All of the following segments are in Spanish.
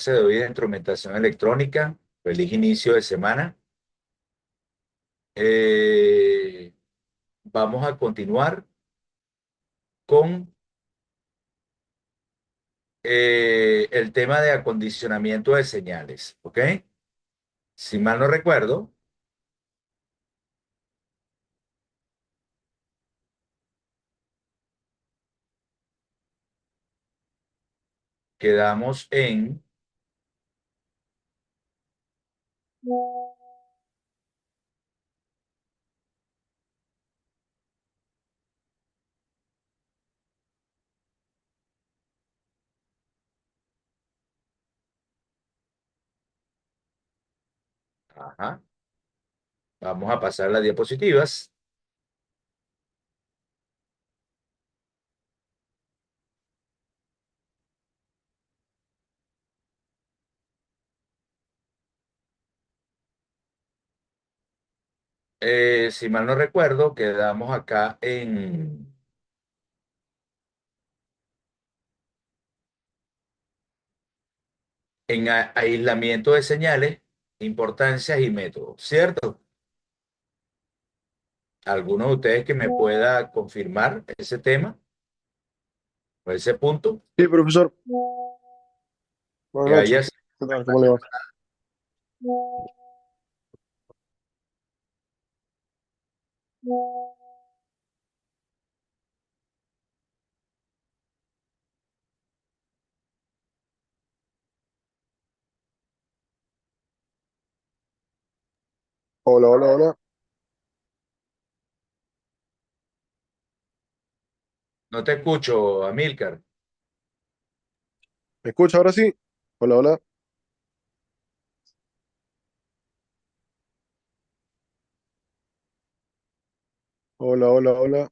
de hoy de instrumentación electrónica. Feliz inicio de semana. Eh, Vamos a continuar con el tema de acondicionamiento de señales, ¿ok? Si mal no recuerdo, quedamos en, ajá, vamos a pasar las diapositivas. Si mal no recuerdo, quedamos acá en aislamiento de señales, importancias y métodos, ¿cierto? ¿Alguno de ustedes que me pueda confirmar ese tema o ese punto? Sí, profesor. Que Buenas haya. noches. ¿Qué tal? ¿Cómo le va? Hola, hola, hola. No te escucho, Amílcar. ¿Me escucha ahora sí? Hola, hola. Hola, hola, hola.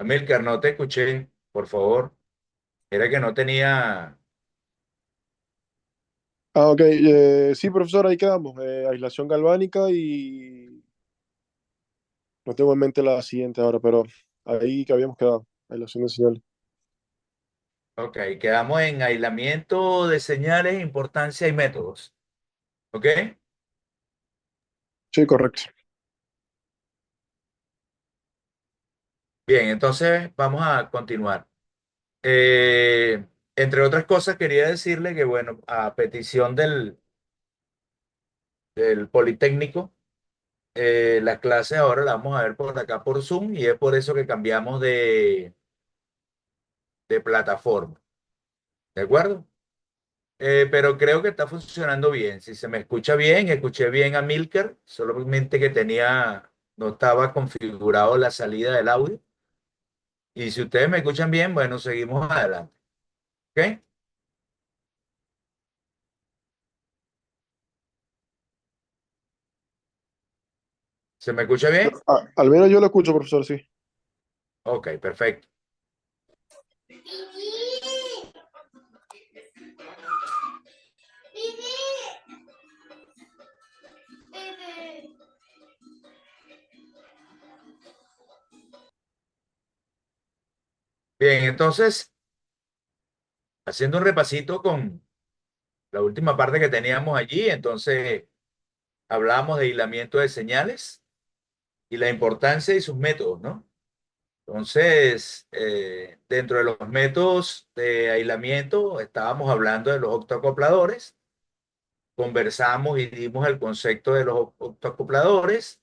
Amílcar, no te escuché, por favor. Era que no tenía. Ah, ok. Sí, profesor, ahí quedamos. Aislación galvánica y no tengo en mente la siguiente ahora, pero ahí que habíamos quedado. Aislación de señales. Ok, quedamos en aislamiento de señales, importancia y métodos. Ok, Sí, correcto. bien, entonces vamos a continuar. Eh, Entre otras cosas, quería decirle que, bueno, a petición del Politécnico, las clases ahora las vamos a ver por acá por Zoom y es por eso que cambiamos de plataforma. ¿De acuerdo? Pero creo que está funcionando bien. Si se me escucha bien, escuché bien a Milker, solamente que no estaba configurado la salida del audio. Y si ustedes me escuchan bien, bueno, seguimos adelante. ¿Ok? ¿Se me escucha bien? Al menos yo lo escucho, profesor, sí. Ok, perfecto. Bien, entonces, haciendo un repasito con la última parte que teníamos allí, entonces hablamos de aislamiento de señales y la importancia y sus métodos, ¿no? Entonces, dentro de los métodos de aislamiento, estábamos hablando de los octoacopladores, conversamos y dimos el concepto de los octoacopladores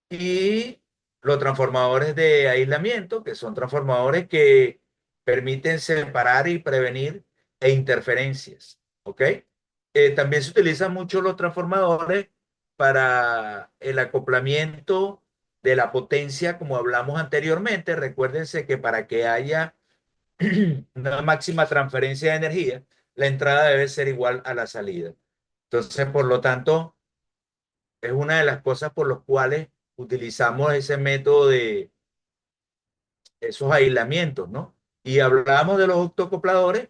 y los transformadores de aislamiento, que son transformadores que permiten separar y prevenir interferencias, ¿ok? También se utilizan mucho los transformadores para el acoplamiento de la potencia, como hablamos anteriormente. Recuérdense que para que haya una máxima transferencia de energía, la entrada debe ser igual a la salida. Entonces, por lo tanto, es una de las cosas por las cuales utilizamos ese método de esos aislamientos, ¿no? Y hablábamos de los octocopladores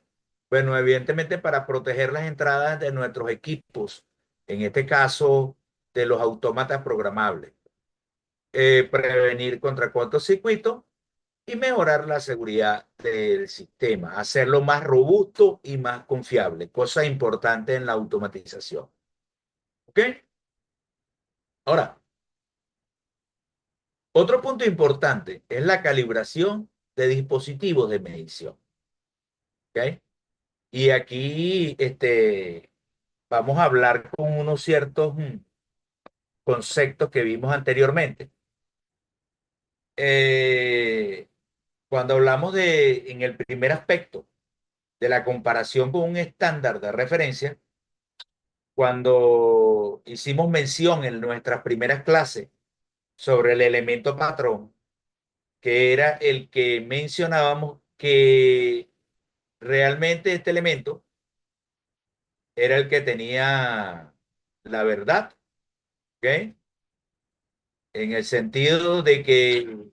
Bueno, evidentemente para proteger las entradas de nuestros equipos, en este caso de los autómatas programables, prevenir contra cortocircuito y mejorar la seguridad del sistema, hacerlo más robusto y más confiable, cosa importante en la automatización. ¿Ok? Ahora, otro punto importante es la calibración de dispositivos de medición. ¿Ok? Y aquí vamos a hablar con unos ciertos conceptos que vimos anteriormente. Eh, Cuando hablamos en el primer aspecto, de la comparación con un estándar de referencia, cuando hicimos mención en nuestras primeras clases sobre el elemento patrón, que era el que mencionábamos que realmente este elemento era el que tenía la verdad, ¿ok? En el sentido de que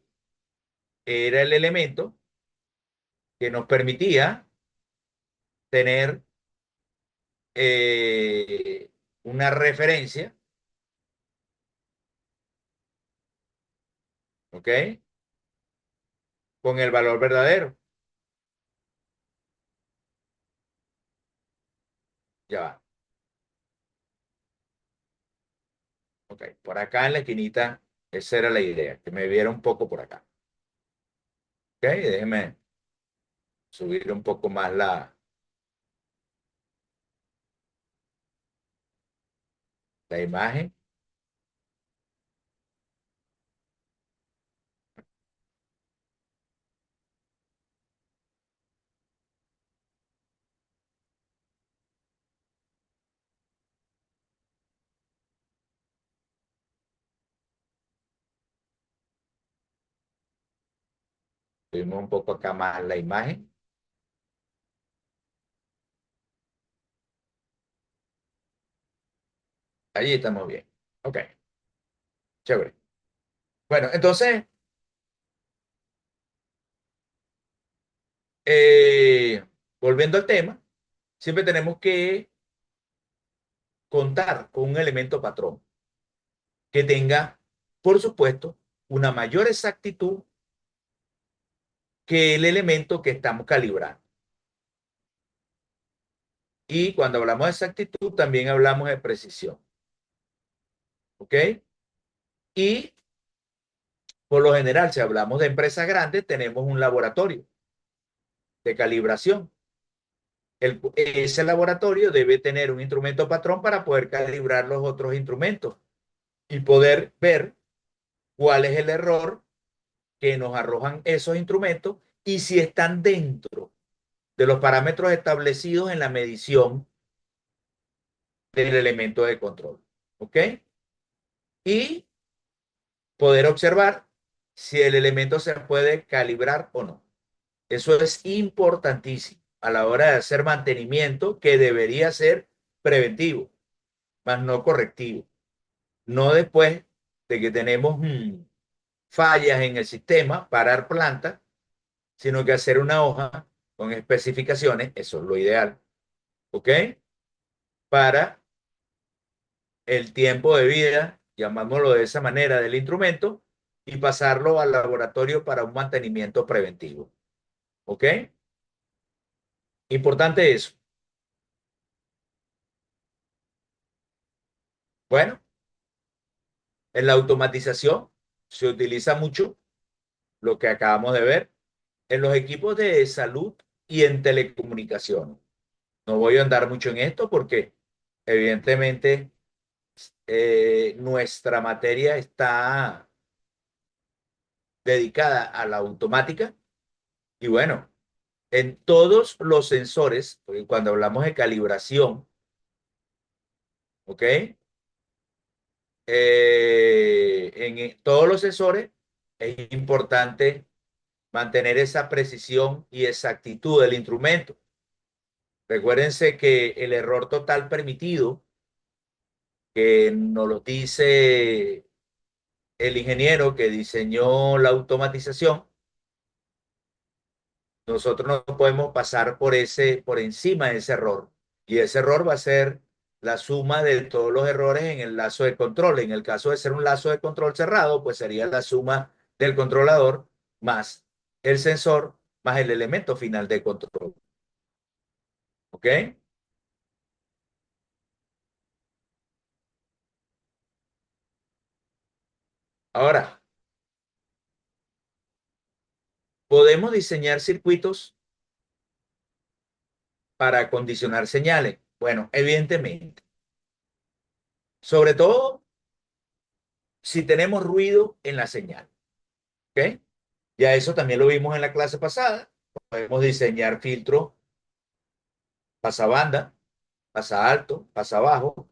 era el elemento que nos permitía tener una referencia, ¿ok? Con el valor verdadero. Ya va. Ok, por acá en la esquinita, esa era la idea, que me viera un poco por acá. Ok, déjeme subir un poco más la imagen. Subimos un poco acá más la imagen. Allí estamos bien. Ok, chévere. Bueno, entonces, eh, volviendo al tema, siempre tenemos que contar con un elemento patrón que tenga, por supuesto, una mayor exactitud que el elemento que estamos calibrando. Y cuando hablamos de exactitud, también hablamos de precisión. ¿Ok? Y por lo general, si hablamos de empresas grandes, tenemos un laboratorio de calibración. Ese laboratorio debe tener un instrumento patrón para poder calibrar los otros instrumentos y poder ver cuál es el error que nos arrojan esos instrumentos y si están dentro de los parámetros establecidos en la medición del elemento de control. ¿Ok? Y poder observar si el elemento se puede calibrar o no. Eso es importantísimo a la hora de hacer mantenimiento que debería ser preventivo, más no correctivo. No después de que tenemos fallas en el sistema, parar planta, sino que hacer una hoja con especificaciones, eso es lo ideal, ¿ok? Para el tiempo de vida, llamámoslo de esa manera, del instrumento y pasarlo al laboratorio para un mantenimiento preventivo, ¿ok? Importante eso. Bueno, en la automatización se utiliza mucho lo que acabamos de ver en los equipos de salud y en telecomunicaciones. No voy a andar mucho en esto porque evidentemente nuestra materia está dedicada a la automática y bueno, en todos los sensores, porque cuando hablamos de calibración, ¿ok? En todos los sensores es importante mantener esa precisión y exactitud del instrumento. Recuérdense que el error total permitido, que nos lo dice el ingeniero que diseñó la automatización, nosotros no podemos pasar por encima de ese error. Y ese error va a ser la suma de todos los errores en el lazo de control. En el caso de ser un lazo de control cerrado, pues sería la suma del controlador más el sensor más el elemento final de control. ¿Ok? Ahora, podemos diseñar circuitos para condicionar señales. Bueno, evidentemente. Sobre todo si tenemos ruido en la señal. ¿Ok? Ya eso también lo vimos en la clase pasada. Podemos diseñar filtros pasabanda, pasa alto, pasa bajo,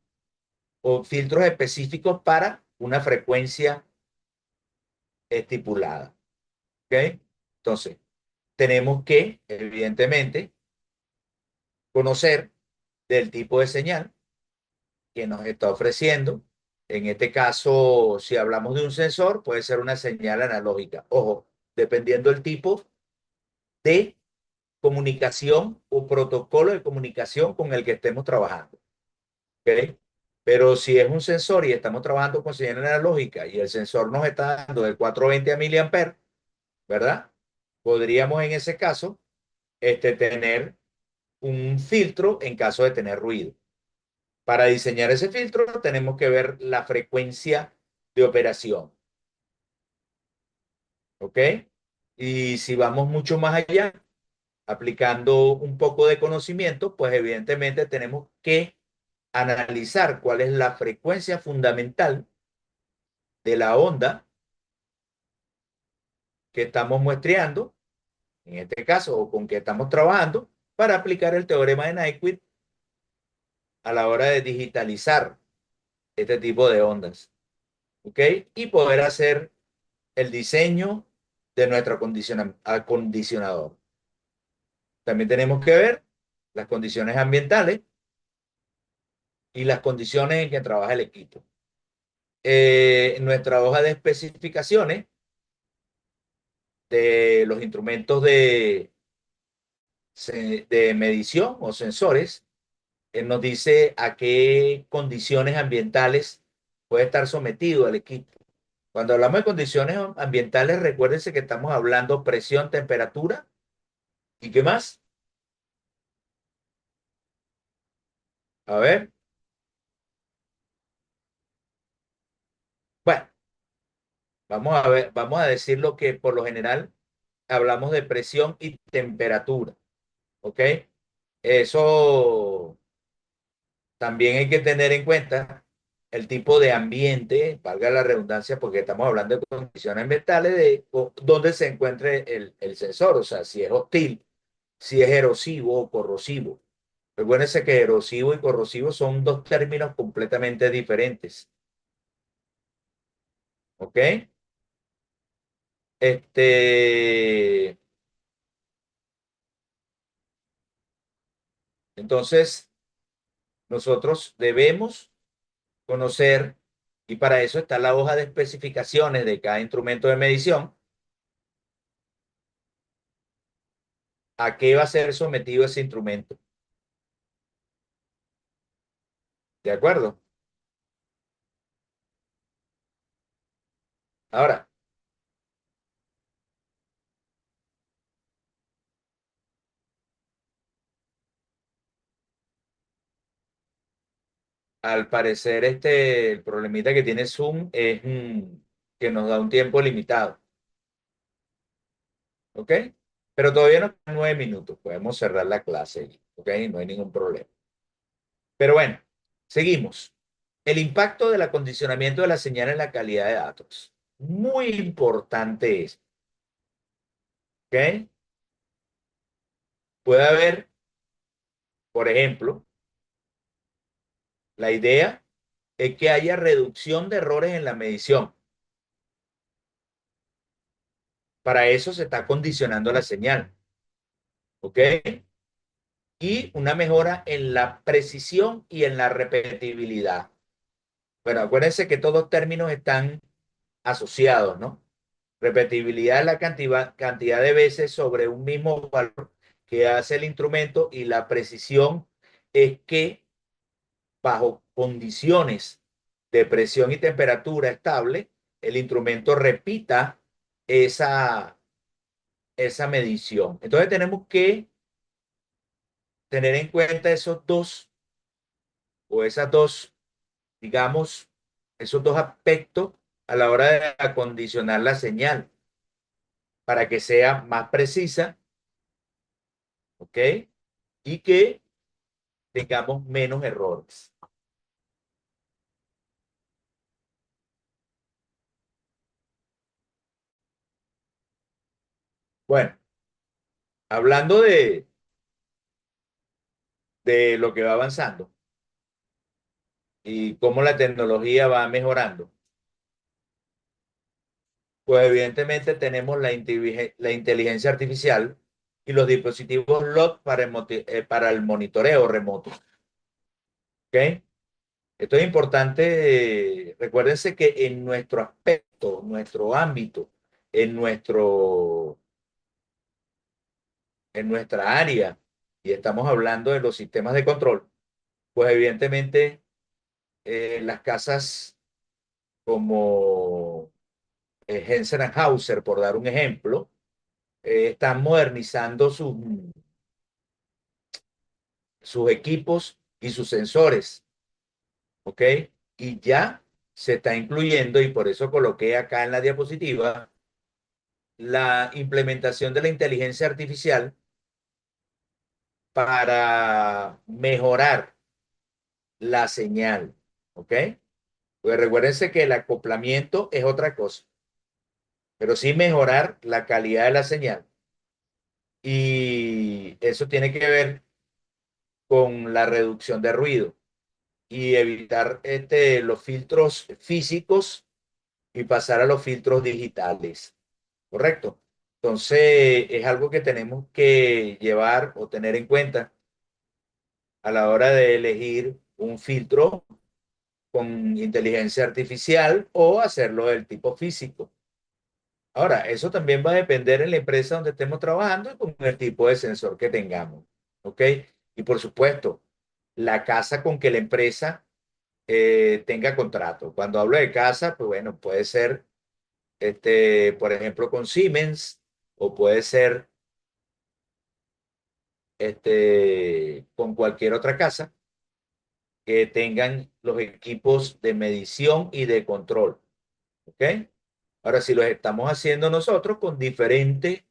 o filtros específicos para una frecuencia estipulada. ¿Ok? Entonces, tenemos que, evidentemente, conocer del tipo de señal que nos está ofreciendo. En este caso, si hablamos de un sensor, puede ser una señal analógica. Ojo, dependiendo del tipo de comunicación o protocolo de comunicación con el que estemos trabajando. ¿Ok? Pero si es un sensor y estamos trabajando con señal analógica y el sensor nos está dando de 420 a miliamperes, ¿verdad? Podríamos en ese caso tener un filtro en caso de tener ruido. Para diseñar ese filtro tenemos que ver la frecuencia de operación. ¿Ok? Y si vamos mucho más allá, aplicando un poco de conocimiento, pues evidentemente tenemos que analizar cuál es la frecuencia fundamental de la onda que estamos muestreando, en este caso, o con que estamos trabajando, para aplicar el teorema de Nyquist a la hora de digitalizar este tipo de ondas. ¿Ok? Y poder hacer el diseño de nuestro acondicionador. También tenemos que ver las condiciones ambientales y las condiciones en que trabaja el equipo. Nuestra hoja de especificaciones de los instrumentos de medición o sensores nos dice a qué condiciones ambientales puede estar sometido el equipo. Cuando hablamos de condiciones ambientales, recuérdense que estamos hablando presión, temperatura y qué más. A ver, bueno, vamos a decir lo que por lo general hablamos de presión y temperatura, ¿ok? Eso también hay que tener en cuenta el tipo de ambiente, valga la redundancia, porque estamos hablando de condiciones ambientales de dónde se encuentre el sensor, o sea, si es hostil, si es erosivo o corrosivo. Recuérdense que erosivo y corrosivo son dos términos completamente diferentes, ¿ok? Este, entonces, nosotros debemos conocer, y para eso está la hoja de especificaciones de cada instrumento de medición, a qué va a ser sometido ese instrumento. ¿De acuerdo? Ahora, al parecer, el problemita que tiene Zoom es que nos da un tiempo limitado, ¿ok? Pero todavía nos quedan 9 minutos, podemos cerrar la clase, ¿ok? No hay ningún problema. Pero bueno, seguimos. El impacto del acondicionamiento de la señal en la calidad de datos. Muy importante es, ¿ok? Puede haber, por ejemplo, la idea es que haya reducción de errores en la medición. Para eso se está condicionando la señal, ¿ok? Y una mejora en la precisión y en la repetibilidad. Bueno, acuérdense que todos términos están asociados, ¿no? Repetibilidad es la cantidad de veces sobre un mismo valor que hace el instrumento y la precisión es que bajo condiciones de presión y temperatura estable, el instrumento repita esa, esa medición. Entonces tenemos que tener en cuenta esos dos o esas dos, digamos, esos dos aspectos a la hora de acondicionar la señal para que sea más precisa, ¿ok? Y que tengamos menos errores. Bueno, hablando de lo que va avanzando y cómo la tecnología va mejorando, pues evidentemente tenemos la inteligencia artificial y los dispositivos LOT para el monitoreo remoto, ¿ok? Esto es importante. Recuérdense que en nuestro aspecto, nuestro ámbito, en en nuestra área, y estamos hablando de los sistemas de control, pues evidentemente las casas como Hensen and Hauser, por dar un ejemplo, están modernizando sus equipos y sus sensores, ¿ok? Y ya se está incluyendo, y por eso coloqué acá en la diapositiva, la implementación de la inteligencia artificial para mejorar la señal, ¿ok? Pues recuérdense que el acoplamiento es otra cosa, pero sí mejorar la calidad de la señal. Y eso tiene que ver con la reducción de ruido y evitar los filtros físicos y pasar a los filtros digitales, ¿correcto? Entonces, es algo que tenemos que llevar o tener en cuenta a la hora de elegir un filtro con inteligencia artificial o hacerlo del tipo físico. Ahora, eso también va a depender en la empresa donde estemos trabajando y con el tipo de sensor que tengamos, ¿ok? Y por supuesto, la casa con que la empresa tenga contrato. Cuando hablo de casa, pues bueno, puede ser, por ejemplo, con Siemens o puede ser con cualquier otra casa que tengan los equipos de medición y de control, ¿ok? Ahora, si los estamos haciendo nosotros con diferentes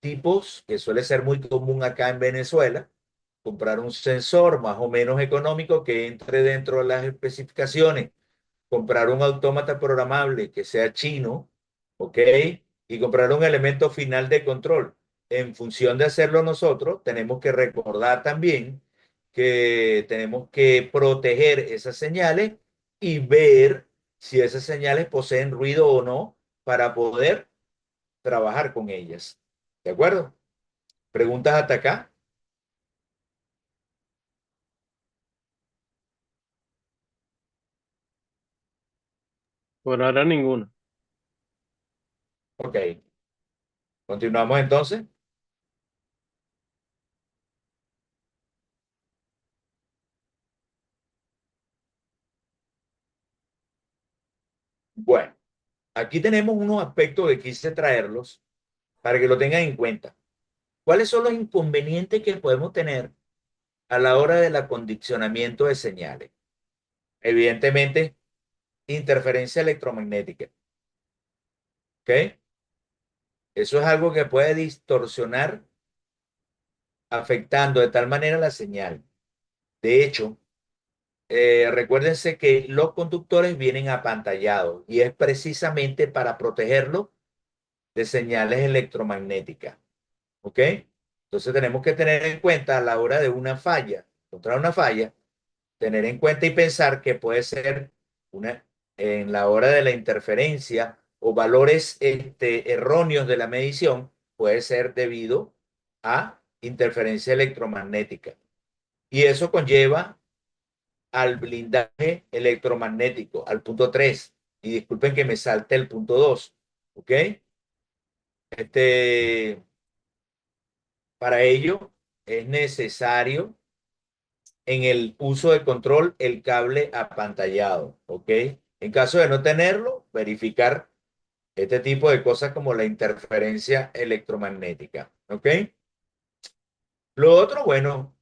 tipos, que suele ser muy común acá en Venezuela, comprar un sensor más o menos económico que entre dentro de las especificaciones, comprar un autómata programable que sea chino, ¿ok? Y comprar un elemento final de control. En función de hacerlo nosotros, tenemos que recordar también que tenemos que proteger esas señales y ver si esas señales poseen ruido o no para poder trabajar con ellas. ¿De acuerdo? ¿Preguntas hasta acá? Por ahora ninguno. Ok. Continuamos entonces. Bueno, aquí tenemos unos aspectos que quise traerlos para que lo tengan en cuenta. ¿Cuáles son los inconvenientes que podemos tener a la hora del acondicionamiento de señales? Evidentemente, interferencia electromagnética, ¿ok? Eso es algo que puede distorsionar afectando de tal manera la señal. De hecho, recuérdense que los conductores vienen apantallados y es precisamente para protegerlos de señales electromagnéticas, ¿ok? Entonces tenemos que tener en cuenta a la hora de una falla, encontrar una falla, tener en cuenta y pensar que puede ser una, en la hora de la interferencia o valores erróneos de la medición, puede ser debido a interferencia electromagnética. Y eso conlleva al blindaje electromagnético, al punto 3. Y disculpen que me salte el punto 2, ¿ok? Este, para ello es necesario en el uso de control el cable apantallado, ¿ok? En caso de no tenerlo, verificar este tipo de cosas como la interferencia electromagnética, ¿ok? Lo otro, bueno,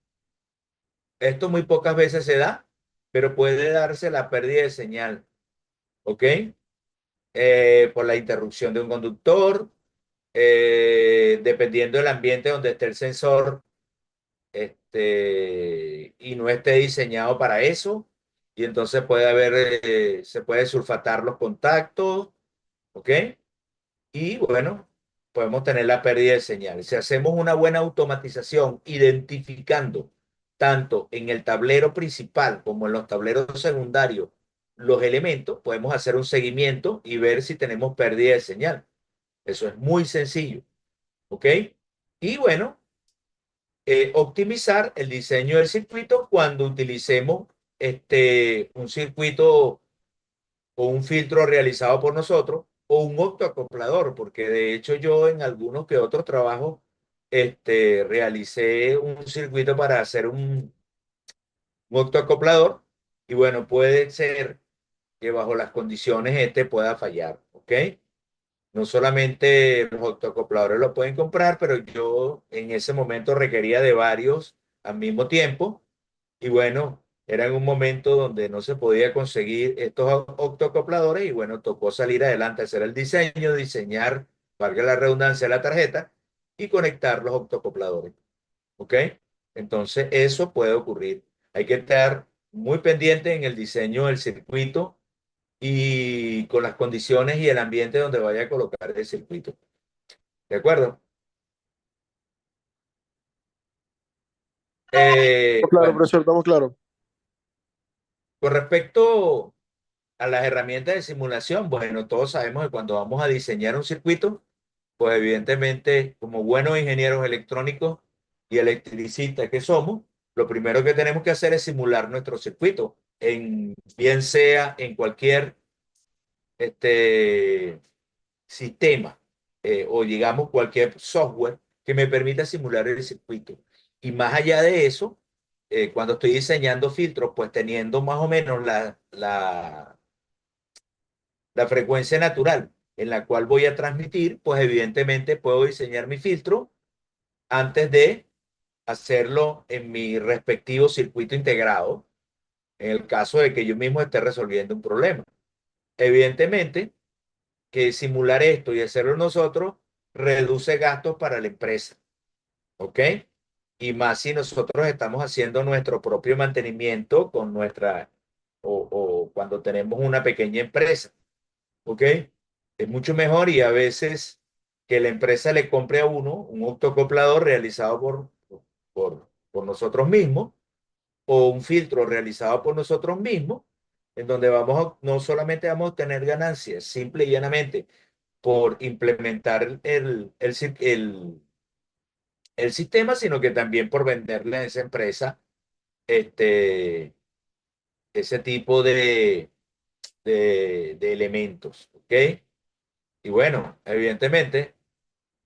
esto muy pocas veces se da, pero puede darse la pérdida de señal, ¿ok? Por la interrupción de un conductor, dependiendo del ambiente donde esté el sensor, y no esté diseñado para eso, y entonces puede haber, se puede sulfatar los contactos, ¿ok? Y bueno, podemos tener la pérdida de señal. Si hacemos una buena automatización, identificando tanto en el tablero principal como en los tableros secundarios los elementos, podemos hacer un seguimiento y ver si tenemos pérdida de señal. Eso es muy sencillo, ¿ok? Y bueno, optimizar el diseño del circuito cuando utilicemos un circuito o un filtro realizado por nosotros o un optoacoplador, porque de hecho yo en algunos que otros trabajos realicé un circuito para hacer un optoacoplador y bueno, puede ser que bajo las condiciones pueda fallar, ¿ok? No solamente los optoacopladores lo pueden comprar, pero yo en ese momento requería de varios al mismo tiempo y bueno, era en un momento donde no se podía conseguir estos octocopladores y bueno, tocó salir adelante, hacer el diseño, diseñar, valga la redundancia, la tarjeta y conectar los octocopladores. ¿Ok? Entonces, eso puede ocurrir. Hay que estar muy pendiente en el diseño del circuito y con las condiciones y el ambiente donde vaya a colocar el circuito. ¿De acuerdo? Estamos claro, Bueno, profesor, estamos claros. con respecto a las herramientas de simulación, bueno, todos sabemos que cuando vamos a diseñar un circuito, pues evidentemente, como buenos ingenieros electrónicos y electricistas que somos, lo primero que tenemos que hacer es simular nuestro circuito, bien sea en cualquier este, sistema o digamos cualquier software que me permita simular el circuito. Y más allá de eso, cuando estoy diseñando filtros, pues teniendo más o menos la frecuencia natural en la cual voy a transmitir, pues evidentemente puedo diseñar mi filtro antes de hacerlo en mi respectivo circuito integrado, en el caso de que yo mismo esté resolviendo un problema. Evidentemente que simular esto y hacerlo nosotros reduce gastos para la empresa, ¿ok? Y más si nosotros estamos haciendo nuestro propio mantenimiento con o cuando tenemos una pequeña empresa. ¿Ok? Es mucho mejor y a veces que la empresa le compre a uno un autocoplador realizado por nosotros mismos o un filtro realizado por nosotros mismos, en donde no solamente vamos a tener ganancias, simple y llanamente por implementar el sistema, sino que también por venderle a esa empresa este, ese tipo de elementos. ¿Ok? Y bueno, evidentemente,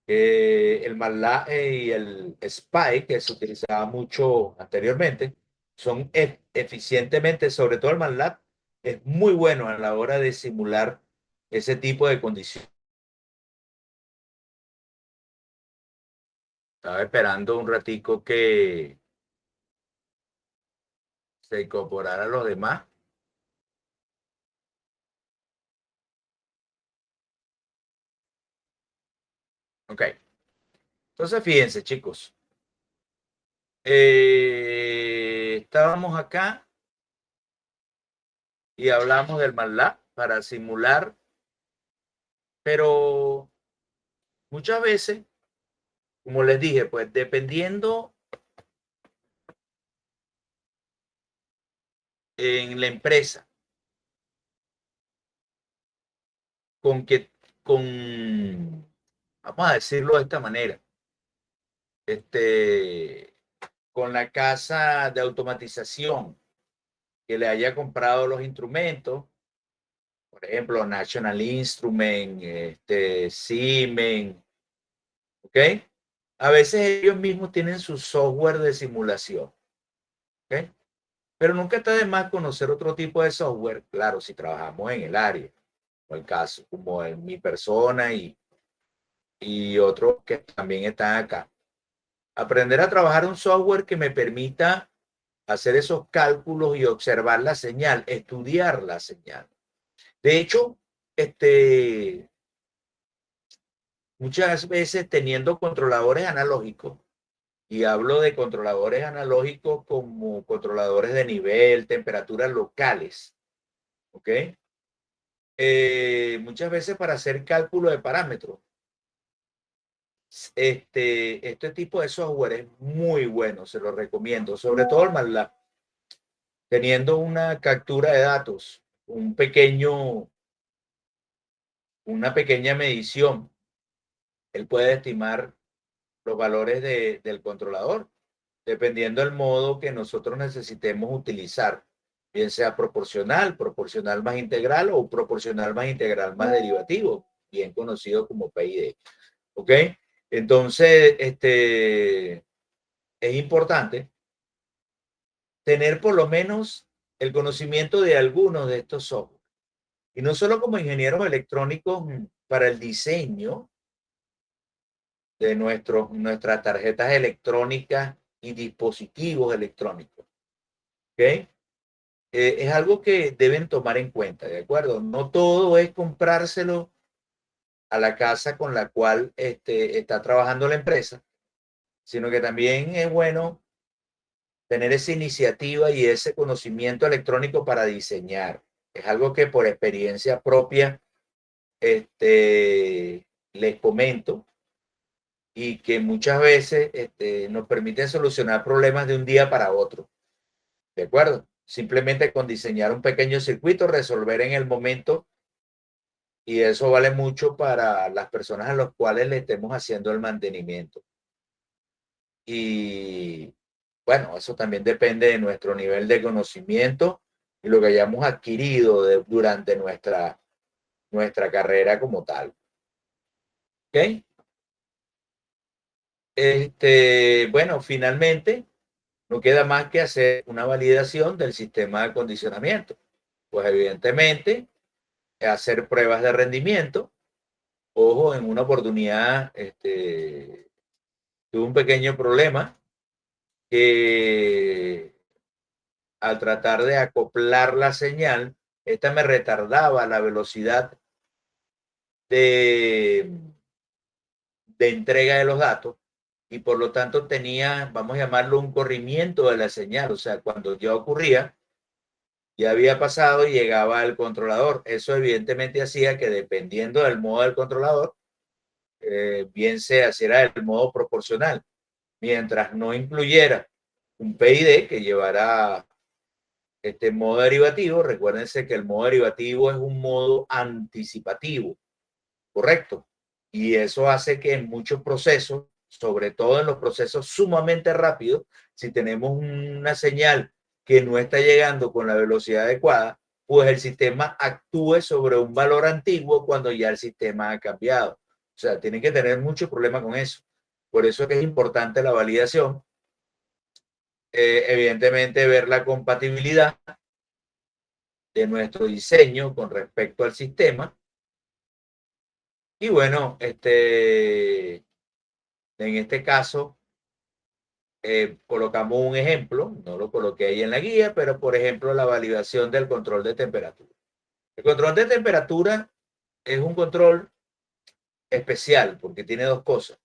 el MATLAB y el SPY, que se utilizaba mucho anteriormente, son eficientemente, sobre todo el MATLAB, es muy bueno a la hora de simular ese tipo de condiciones. Estaba esperando un ratico que se incorporaran los demás. Ok, entonces fíjense, chicos. Estábamos acá y hablamos del MATLAB para simular, pero muchas veces, como les dije, pues dependiendo en la empresa con que, con, vamos a decirlo de esta manera, este, con la casa de automatización que le haya comprado los instrumentos, por ejemplo, National Instrument, Siemens, ¿ok? A veces ellos mismos tienen su software de simulación, ¿ok? Pero nunca está de más conocer otro tipo de software, claro, si trabajamos en el área, o el caso, como en mi persona y otros que también están acá. Aprender a trabajar un software que me permita hacer esos cálculos y observar la señal, estudiar la señal. De hecho, muchas veces teniendo controladores analógicos, y hablo de controladores analógicos como controladores de nivel, temperaturas locales, ¿ok? Muchas veces para hacer cálculo de parámetros, este tipo de software es muy bueno, se lo recomiendo, sobre todo el MATLAB, teniendo una captura de datos, una pequeña medición, él puede estimar los valores del controlador, dependiendo del modo que nosotros necesitemos utilizar, bien sea proporcional, proporcional más integral o proporcional más integral más derivativo, bien conocido como PID. ¿Ok? Entonces, es importante tener por lo menos el conocimiento de algunos de estos software. Y no solo como ingenieros electrónicos para el diseño de nuestras tarjetas electrónicas y dispositivos electrónicos. ¿Ok? Es algo que deben tomar en cuenta, ¿de acuerdo? No todo es comprárselo a la casa con la cual está trabajando la empresa, sino que también es bueno tener esa iniciativa y ese conocimiento electrónico para diseñar. Es algo que por experiencia propia les comento y que muchas veces nos permite solucionar problemas de un día para otro. ¿De acuerdo? Simplemente con diseñar un pequeño circuito, resolver en el momento, y eso vale mucho para las personas a las cuales le estemos haciendo el mantenimiento. Y bueno, eso también depende de nuestro nivel de conocimiento y lo que hayamos adquirido durante nuestra carrera como tal. ¿Ok? Bueno, finalmente, no queda más que hacer una validación del sistema de acondicionamiento. Pues evidentemente, hacer pruebas de rendimiento. Ojo, en una oportunidad tuve un pequeño problema que al tratar de acoplar la señal, esta me retardaba la velocidad de, de entrega de los datos y por lo tanto tenía, vamos a llamarlo, un corrimiento de la señal. O sea, cuando ya ocurría, ya había pasado y llegaba al controlador. Eso evidentemente hacía que dependiendo del modo del controlador, bien sea si era el modo proporcional, mientras no incluyera un PID que llevará este modo derivativo. Recuérdense que el modo derivativo es un modo anticipativo, ¿correcto? Y eso hace que en muchos procesos, sobre todo en los procesos sumamente rápidos, si tenemos una señal que no está llegando con la velocidad adecuada, pues el sistema actúe sobre un valor antiguo cuando ya el sistema ha cambiado. O sea, tienen que tener mucho problema con eso. Por eso es que es importante la validación. Evidentemente, ver la compatibilidad de nuestro diseño con respecto al sistema. Y bueno, en este caso, colocamos un ejemplo, no lo coloqué ahí en la guía, pero por ejemplo, la validación del control de temperatura. El control de temperatura es un control especial porque tiene dos cosas.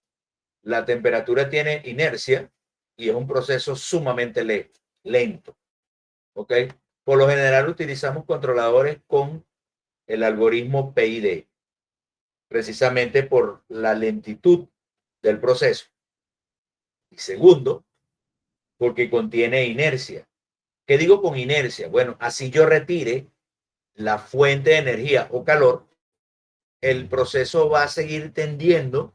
La temperatura tiene inercia y es un proceso sumamente lento. ¿Ok? Por lo general utilizamos controladores con el algoritmo PID, precisamente por la lentitud del proceso. Y segundo, porque contiene inercia. ¿Qué digo con inercia? Bueno, así yo retire la fuente de energía o calor, el proceso va a seguir tendiendo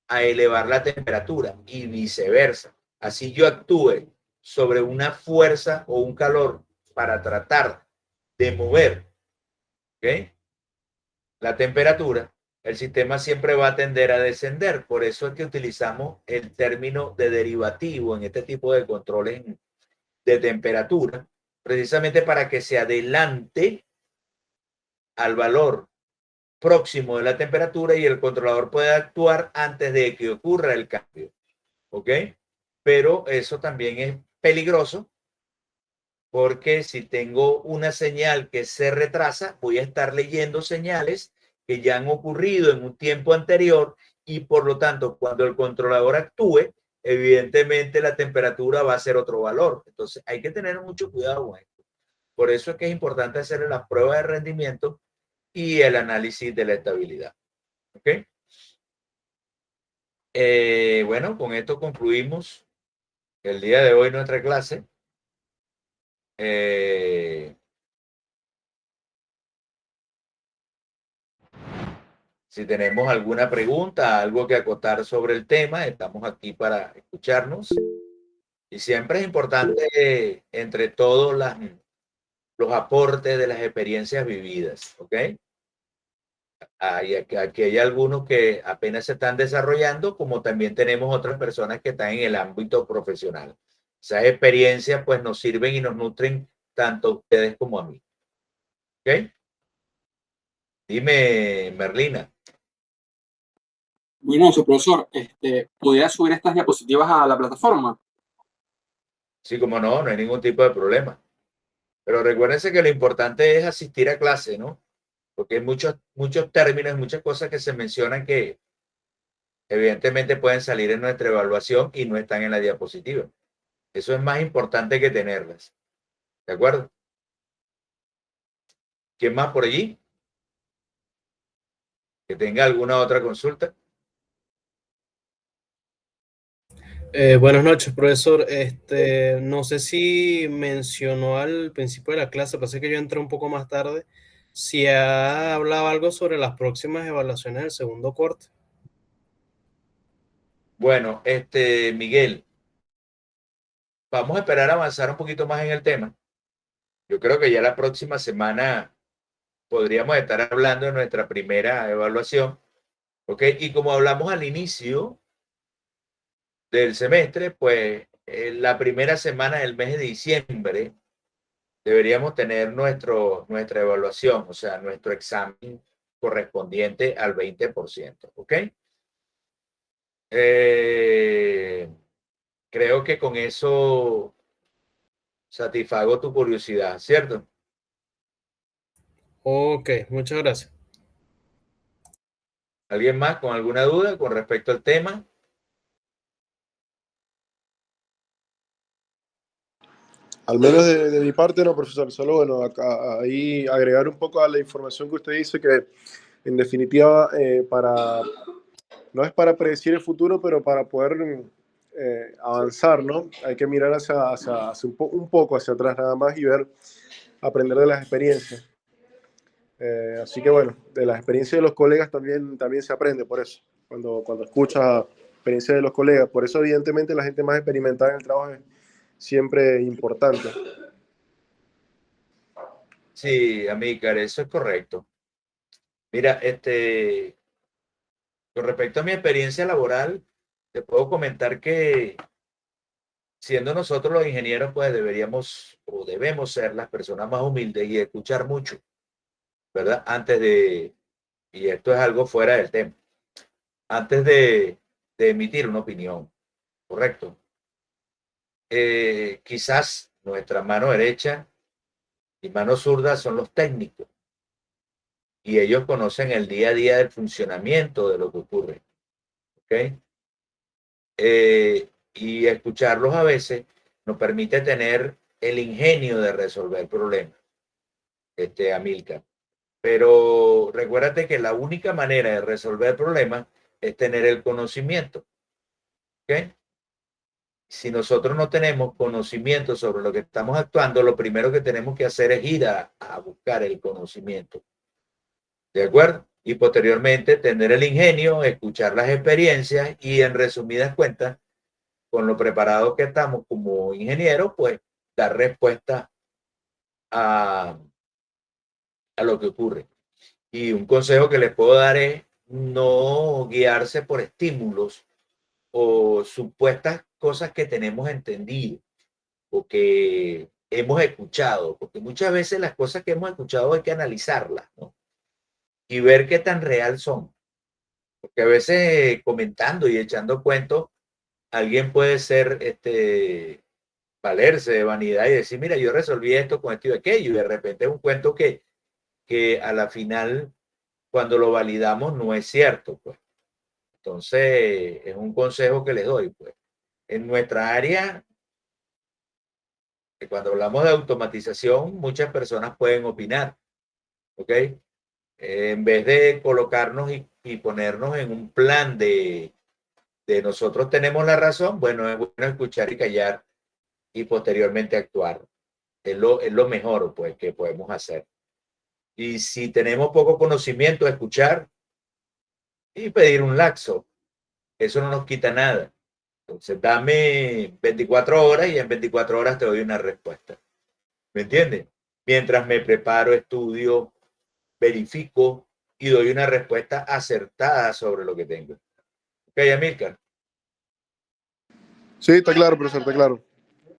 a elevar la temperatura y viceversa. Así yo actúe sobre una fuerza o un calor para tratar de mover, ¿okay?, la temperatura, el sistema siempre va a tender a descender. Por eso es que utilizamos el término de derivativo en este tipo de controles de temperatura, precisamente para que se adelante al valor próximo de la temperatura y el controlador pueda actuar antes de que ocurra el cambio. ¿Ok? Pero eso también es peligroso porque si tengo una señal que se retrasa, voy a estar leyendo señales que ya han ocurrido en un tiempo anterior y por lo tanto, cuando el controlador actúe, evidentemente la temperatura va a ser otro valor. Entonces, hay que tener mucho cuidado con esto. Por eso es que es importante hacer las pruebas de rendimiento y el análisis de la estabilidad. ¿Ok? Bueno, con esto concluimos el día de hoy nuestra clase. Eh, Si tenemos alguna pregunta, algo que acotar sobre el tema, estamos aquí para escucharnos. Y siempre es importante, entre todos, los aportes de las experiencias vividas, ¿ok? Aquí hay algunos que apenas se están desarrollando, como también tenemos otras personas que están en el ámbito profesional. Esas experiencias pues nos sirven y nos nutren tanto a ustedes como a mí, ¿ok? Dime, Merlina. Bueno, su profesor, ¿pudiera subir estas diapositivas a la plataforma? Sí, como no, no hay ningún tipo de problema. Pero recuérdense que lo importante es asistir a clase, ¿no? Porque hay muchos términos, muchas cosas que se mencionan que evidentemente pueden salir en nuestra evaluación y no están en la diapositiva. Eso es más importante que tenerlas. ¿De acuerdo? ¿Quién más por allí? ¿Que tenga alguna otra consulta? Buenas noches, profesor. No sé si mencionó al principio de la clase, pasa que yo entré un poco más tarde, si ha hablado algo sobre las próximas evaluaciones del segundo corte. Bueno, Miguel, vamos a esperar a avanzar un poquito más en el tema. Yo creo que ya la próxima semana podríamos estar hablando de nuestra primera evaluación, ¿ok? Y como hablamos al inicio del semestre, pues la primera semana del mes de diciembre deberíamos tener nuestra evaluación, o sea, nuestro examen correspondiente al 20%, ¿ok? Eh, Creo que con eso satisfago tu curiosidad, ¿cierto? Ok, muchas gracias. ¿Alguien más con alguna duda con respecto al tema? Al menos de mi parte, no, profesor. Solo, bueno, ahí agregar un poco a la información que usted dice, que en definitiva, no es para predecir el futuro, pero para poder avanzar, ¿no? Hay que mirar hacia un poco hacia atrás nada más y ver, aprender de las experiencias. Así que bueno, de las experiencias de los colegas también se aprende por eso, cuando escuchas experiencias de los colegas. Por eso evidentemente la gente más experimentada en el trabajo es siempre importante. Sí, Amícar, eso es correcto. Mira, con respecto a mi experiencia laboral, te puedo comentar que siendo nosotros los ingenieros, pues deberíamos o debemos ser las personas más humildes y escuchar mucho, ¿verdad? Y esto es algo fuera del tema, antes de emitir una opinión, ¿correcto? Quizás nuestra mano derecha y mano zurda son los técnicos y ellos conocen el día a día del funcionamiento de lo que ocurre, ¿ok? Y escucharlos a veces nos permite tener el ingenio de resolver problemas, Amilcar. Pero recuérdate que la única manera de resolver problemas es tener el conocimiento, ¿ok? Si nosotros no tenemos conocimiento sobre lo que estamos actuando, lo primero que tenemos que hacer es ir a buscar el conocimiento, ¿de acuerdo? Y posteriormente tener el ingenio, escuchar las experiencias y en resumidas cuentas, con lo preparados que estamos como ingenieros, pues dar respuesta a, a lo que ocurre. Y un consejo que les puedo dar es no guiarse por estímulos o supuestas cosas que tenemos entendido o que hemos escuchado, porque muchas veces las cosas que hemos escuchado hay que analizarlas, ¿no? Y ver qué tan real son. Porque a veces comentando y echando cuentos, alguien puede ser, valerse de vanidad y decir, mira, yo resolví esto con esto y aquello, y de repente es un cuento que a la final, cuando lo validamos, no es cierto, pues. Entonces, es un consejo que les doy, pues. En nuestra área, que cuando hablamos de automatización, muchas personas pueden opinar, ¿ok? En vez de colocarnos y ponernos en un plan de nosotros tenemos la razón, bueno, es bueno escuchar y callar y posteriormente actuar. Es lo mejor, pues, que podemos hacer. Y si tenemos poco conocimiento, escuchar y pedir un laxo. Eso no nos quita nada. Entonces, dame 24 horas y en 24 horas te doy una respuesta. ¿Me entiendes? Mientras me preparo, estudio, verifico y doy una respuesta acertada sobre lo que tengo. Ok, Amílcar. Sí, está claro, profesor, está claro.